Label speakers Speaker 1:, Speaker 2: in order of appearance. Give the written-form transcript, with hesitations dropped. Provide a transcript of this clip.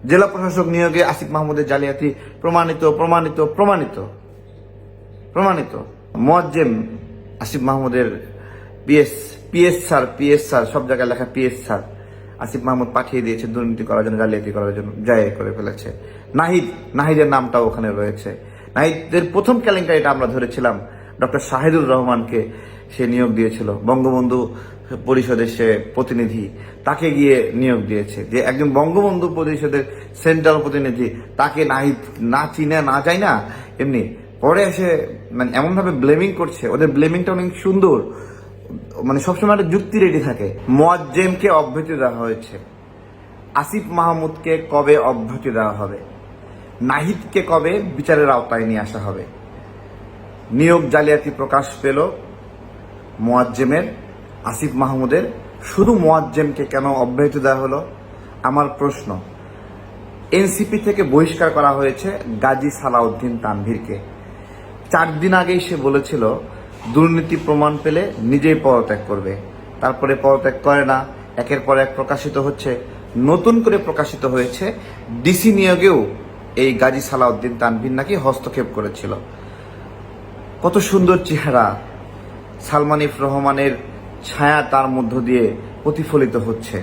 Speaker 1: জেলা প্রশাসক নিয়োগে আসিফ মাহমুদের জালিয়াতি প্রমাণিত প্রমাণিত প্রমাণিত প্রমাণিত। মুয়াজ্জেম আসিফ মাহমুদের পিএস স্যার সব জায়গায় লেখা পিএস স্যার আসিফ মাহমুদ পাঠিয়ে দিয়েছে দুর্নীতি করার জন্য, জালিয়াতি করার জন্য, জয় করে ফেলেছে। নাহিদের নামটাও ওখানে রয়েছে। নাহিদের প্রথম কেলেঙ্কারিটা আমরা ধরেছিলাম ডক্টর শাহিদুর রহমানকে, সে নিয়োগ দিয়েছিল বঙ্গবন্ধু পরিষদের সে প্রতিনিধি, তাকে গিয়ে নিয়োগ দিয়েছে। যে একজন বঙ্গবন্ধু পরিষদের সেন্ট্রাল প্রতিনিধি, তাকে নাহিদ না চিনে না যায় না, এমনি পরে এসে মানে এমনভাবে ব্লেমিং করছে। ওদের ব্লেমিংটা অনেক সুন্দর, মানে সবসময় একটা যুক্তি রেডি থাকে। মুয়াজ্জেমকে অব্যাহতি দেওয়া হয়েছে, আসিফ মাহমুদকে কবে অব্যাহতি দেওয়া হবে, নাহিদকে কবে বিচারের আওতায় নিয়ে আসা হবে। নিয়োগ জালিয়াতি প্রকাশ পেল মুয়াজ্জেমের, আসিফ মাহমুদের। শুধু মুয়াজ্জেমকে কেন অব্যাহতি দেওয়া হলো আমার প্রশ্ন। এনসিপি থেকে বহিষ্কার করা হয়েছে গাজী সালাউদ্দিন তানভীরকে। 4 দিন আগেই সে বলেছিল দুর্নীতি প্রমাণ পেলে নিজেই পদত্যাগ করবে, তারপরে পদত্যাগ করে না। একের পর এক প্রকাশিত হচ্ছে, নতুন করে প্রকাশিত হয়েছে ডিসি নিয়োগেও এই গাজী সালাউদ্দিন তানভীর নাকি হস্তক্ষেপ করেছিল। কত সুন্দর চেহারা, সালমান এফ রহমানের ছায়া তার মধ্য দিয়ে প্রতিফলিত হচ্ছে।